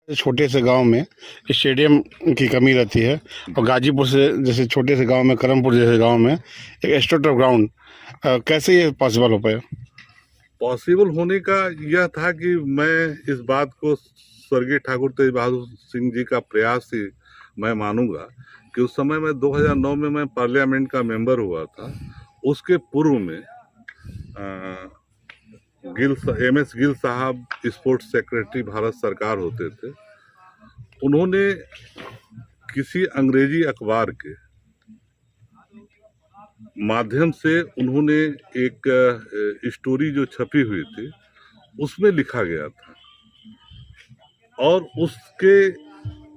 छोटे से गांव में स्टेडियम की कमी रहती है और गाजीपुर से जैसे छोटे से गांव में करमपुर जैसे गांव में एक एस्ट्रोटर्फ ग्राउंड कैसे ये पॉसिबल हो पाया? पॉसिबल होने का यह था कि मैं इस बात को स्वर्गीय ठाकुर तेज बहादुर सिंह जी का प्रयास ही मैं मानूंगा कि उस समय में 2009 में मैं पार्लियामेंट का मेंबर हुआ था। उसके पूर्व में एमएस गिल साहब स्पोर्ट्स सेक्रेटरी भारत सरकार होते थे। उन्होंने किसी अंग्रेजी अखबार के माध्यम से उन्होंने एक स्टोरी जो छपी हुई थी उसमें लिखा गया था और उसके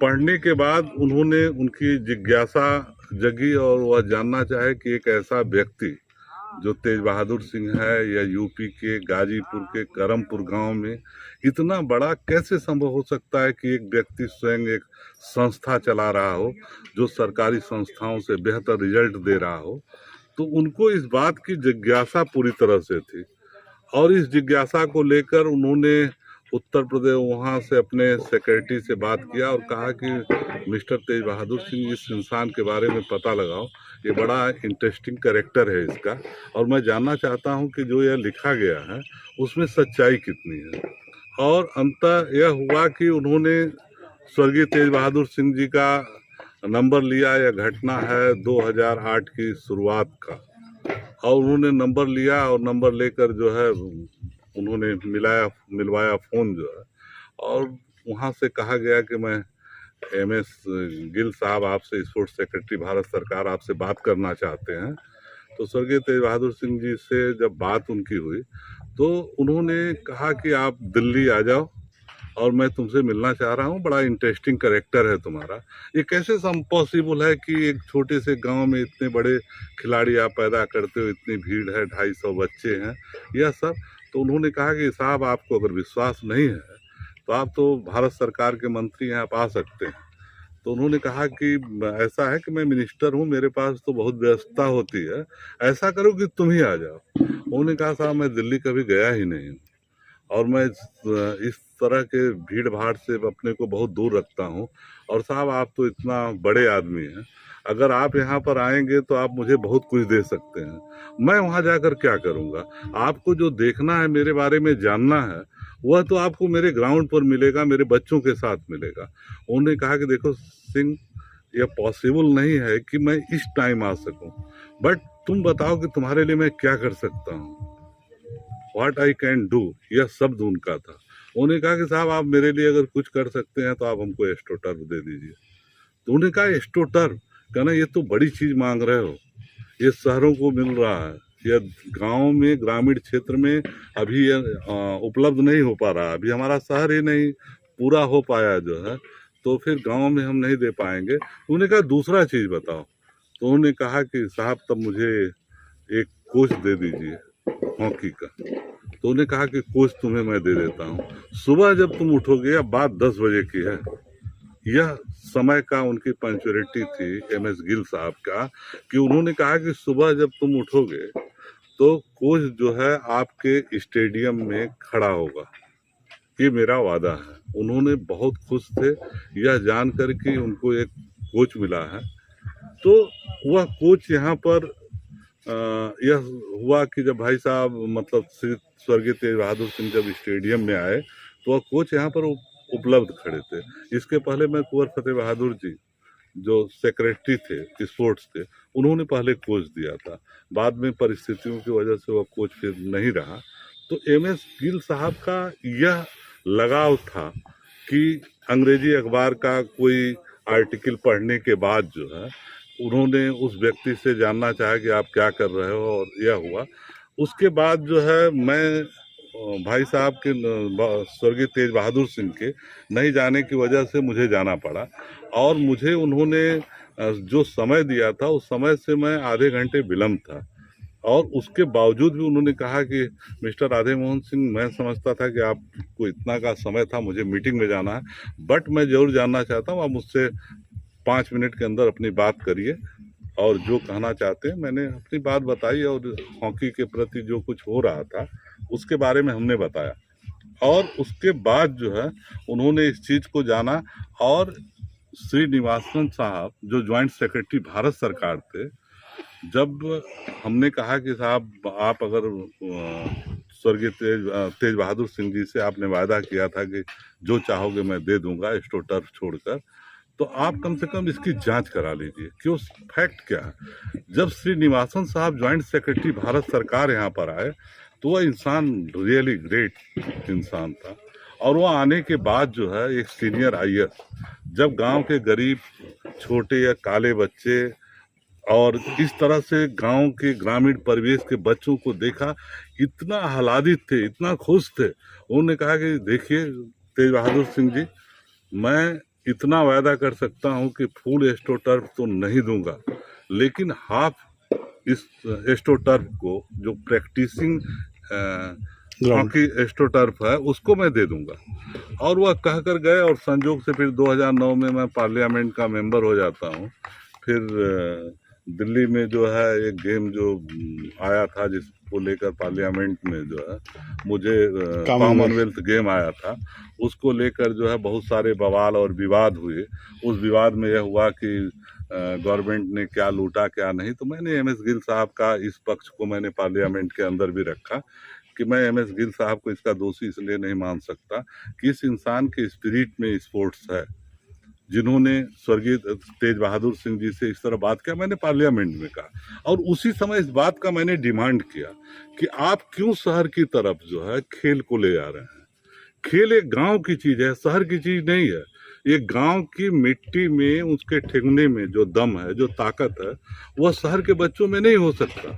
पढ़ने के बाद उन्होंने उनकी जिज्ञासा जगी और वह जानना चाहे कि एक ऐसा व्यक्ति जो तेज बहादुर सिंह है या यूपी के गाजीपुर के करमपुर गांव में इतना बड़ा कैसे संभव हो सकता है कि एक व्यक्ति स्वयं एक संस्था चला रहा हो जो सरकारी संस्थाओं से बेहतर रिजल्ट दे रहा हो। तो उनको इस बात की जिज्ञासा पूरी तरह से थी और इस जिज्ञासा को लेकर उन्होंने उत्तर प्रदेश वहाँ से अपने सेक्रेटरी से बात किया और कहा कि मिस्टर तेज बहादुर सिंह, इस इंसान के बारे में पता लगाओ, ये बड़ा इंटरेस्टिंग कैरेक्टर है इसका और मैं जानना चाहता हूँ कि जो यह लिखा गया है उसमें सच्चाई कितनी है। और अंततः यह हुआ कि उन्होंने स्वर्गीय तेज बहादुर सिंह जी का नंबर लिया। यह घटना है 2008 की शुरुआत का और उन्होंने नंबर लिया और नंबर लेकर जो है उन्होंने मिलवाया फ़ोन जो है और वहाँ से कहा गया कि मैं एमएस गिल साहब आपसे, स्पोर्ट्स सेक्रेटरी भारत सरकार, आपसे बात करना चाहते हैं। तो स्वर्गीय तेज बहादुर सिंह जी से जब बात उनकी हुई तो उन्होंने कहा कि आप दिल्ली आ जाओ और मैं तुमसे मिलना चाह रहा हूँ, बड़ा इंटरेस्टिंग कैरेक्टर है तुम्हारा। ये कैसे पॉसिबल है कि एक छोटे से गांव में इतने बड़े खिलाड़ी आप पैदा करते हो, इतनी भीड़ है, 250 बच्चे हैं, यह सब। तो उन्होंने कहा कि साहब, आपको अगर विश्वास नहीं है तो आप तो भारत सरकार के मंत्री हैं, आप आ सकते हैं। तो उन्होंने कहा कि ऐसा है कि मैं मिनिस्टर हूँ, मेरे पास तो बहुत व्यस्तता होती है, ऐसा करो कि तुम ही आ जाओ। उन्होंने कहा साहब, मैं दिल्ली कभी गया ही नहीं हूँ और मैं इस तरह के भीड़ भाड़ से अपने को बहुत दूर रखता हूँ और साहब आप तो इतना बड़े आदमी हैं, अगर आप यहाँ पर आएंगे तो आप मुझे बहुत कुछ दे सकते हैं। मैं वहाँ जाकर क्या करूँगा? आपको जो देखना है, मेरे बारे में जानना है, वह तो आपको मेरे ग्राउंड पर मिलेगा, मेरे बच्चों के साथ मिलेगा। उन्होंने कहा कि देखो सिंह, यह पॉसिबल नहीं है कि मैं इस टाइम आ सकूं, बट तुम बताओ कि तुम्हारे लिए मैं क्या कर सकता हूँ, व्हाट आई कैन डू, यह शब्द उनका था। उन्होंने कहा कि साहब आप मेरे लिए अगर कुछ कर सकते हैं तो आप हमको एस्ट्रोटर्फ दे दीजिए। तो उन्होंने कहा एस्ट्रोटर्फ, कहना ये तो बड़ी चीज मांग रहे हो, ये शहरों को मिल रहा है, यह गांव में, ग्रामीण क्षेत्र में अभी ये उपलब्ध नहीं हो पा रहा। अभी हमारा शहर ही नहीं पूरा हो पाया जो है, तो फिर गांव में हम नहीं दे पाएंगे। उन्होंने कहा दूसरा चीज बताओ। तो उन्होंने कहा कि साहब तब मुझे एक कोच दे दीजिए हॉकी का। तो उन्होंने कहा कि कोच तुम्हें मैं दे देता हूँ, सुबह जब तुम उठोगे, अब बात 10 बजे की है, यह समय का उनकी पंक्चुअलिटी थी एमएस गिल साहब का, कि उन्होंने कहा कि सुबह जब तुम उठोगे तो कोच जो है आपके स्टेडियम में खड़ा होगा, ये मेरा वादा है। उन्होंने बहुत खुश थे यह जानकर कि उनको एक कोच मिला है। तो वह कोच यहाँ पर यह हुआ कि जब भाई साहब, मतलब श्री स्वर्गीय तेज बहादुर सिंह जब स्टेडियम में आए तो वह कोच यहाँ पर उपलब्ध खड़े थे। इसके पहले मैं कुंवर फतेह बहादुर जी जो सेक्रेटरी थे स्पोर्ट्स के, उन्होंने पहले कोच दिया था। बाद में परिस्थितियों की वजह से वह कोच फिर नहीं रहा। तो एमएस गिल साहब का यह लगाव था कि अंग्रेजी अखबार का कोई आर्टिकल पढ़ने के बाद जो है उन्होंने उस व्यक्ति से जानना चाहा कि आप क्या कर रहे हो, और यह हुआ। उसके बाद जो है मैं भाई साहब के स्वर्गीय तेज बहादुर सिंह के नहीं जाने की वजह से मुझे जाना पड़ा और मुझे उन्होंने जो समय दिया था उस समय से मैं आधे घंटे विलम्ब था और उसके बावजूद भी उन्होंने कहा कि मिस्टर राधे मोहन सिंह, मैं समझता था कि आपको इतना का समय था, मुझे मीटिंग में जाना है, बट मैं जरूर जानना चाहता हूँ, आप मुझसे 5 मिनट के अंदर अपनी बात करिए और जो कहना चाहते हैं। मैंने अपनी बात बताई और हॉकी के प्रति जो कुछ हो रहा था उसके बारे में हमने बताया और उसके बाद जो है उन्होंने इस चीज को जाना, और श्रीनिवासन साहब जो ज्वाइंट सेक्रेटरी भारत सरकार थे, जब हमने कहा कि साहब आप अगर स्वर्गीय तेज बहादुर सिंह जी से आपने वायदा किया था कि जो चाहोगे मैं दे दूंगा एस्ट्रोटर्फ छोड़कर, तो आप कम से कम इसकी जांच करा लीजिए कि उस फैक्ट क्या है। जब श्रीनिवासन साहब ज्वाइंट सेक्रेटरी भारत सरकार यहाँ पर आए तो वह इंसान रियली ग्रेट इंसान था, और वह आने के बाद जो है एक सीनियर आईएएस, जब गांव के गरीब छोटे या काले बच्चे और इस तरह से गांव के ग्रामीण परिवेश के बच्चों को देखा, इतना आह्लादित थे, इतना खुश थे। उन्होंने कहा कि देखिए तेज बहादुर सिंह जी, मैं इतना वायदा कर सकता हूं कि फुल एस्ट्रोटर्फ तो नहीं दूंगा, लेकिन हाफ इस एस्ट्रोटर्फ को जो प्रैक्टिसिंग हॉकी एस्ट्रोटर्फ है उसको मैं दे दूंगा। और वह कह कर गए, और संजोग से फिर 2009 में मैं पार्लियामेंट का मेंबर हो जाता हूँ। फिर दिल्ली में जो है एक गेम जो आया था जिसको लेकर पार्लियामेंट में जो है मुझे कॉमनवेल्थ गेम आया था, उसको लेकर जो है बहुत सारे बवाल और विवाद हुए। उस विवाद में यह हुआ कि गवर्नमेंट ने क्या लूटा क्या नहीं, तो मैंने एम एस गिल साहब का इस पक्ष को मैंने पार्लियामेंट के अंदर भी रखा कि मैं एम एस गिल साहब को इसका दोषी इसलिए नहीं मान सकता कि इस इंसान के स्पिरिट में स्पोर्ट्स है। जिन्होंने स्वर्गीय तेज बहादुर सिंह जी से इस तरह बात किया, मैंने पार्लियामेंट में कहा, और उसी समय इस बात का मैंने डिमांड किया कि आप क्यों शहर की तरफ जो है खेल को ले जा रहे हैं। खेल एक गांव की चीज है, शहर की चीज नहीं है। एक गांव की मिट्टी में उसके ठेंगने में जो दम है, जो ताकत है, वह शहर के बच्चों में नहीं हो सकता।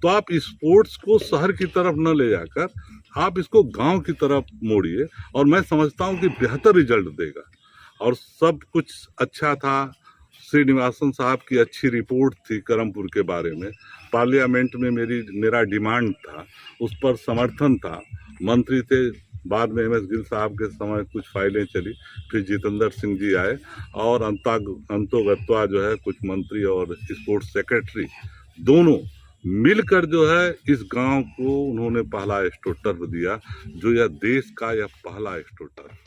तो आप स्पोर्ट्स को शहर की तरफ न ले जाकर आप इसको गांव की तरफ मोड़िए, और मैं समझता हूं कि बेहतर रिजल्ट देगा। और सब कुछ अच्छा था। श्रीनिवासन साहब की अच्छी रिपोर्ट थी करमपुर के बारे में, पार्लियामेंट में मेरा डिमांड था, उस पर समर्थन था। मंत्री थे, बाद में एम एस गिल साहब के समय कुछ फाइलें चली, फिर जितेंद्र सिंह जी आए, और अंतोगत्वा जो है कुछ मंत्री और स्पोर्ट्स सेक्रेटरी दोनों मिलकर जो है इस गांव को उन्होंने पहला एस्ट्रोटर्फ दिया, जो यह देश का यह पहला एस्ट्रोटर्फ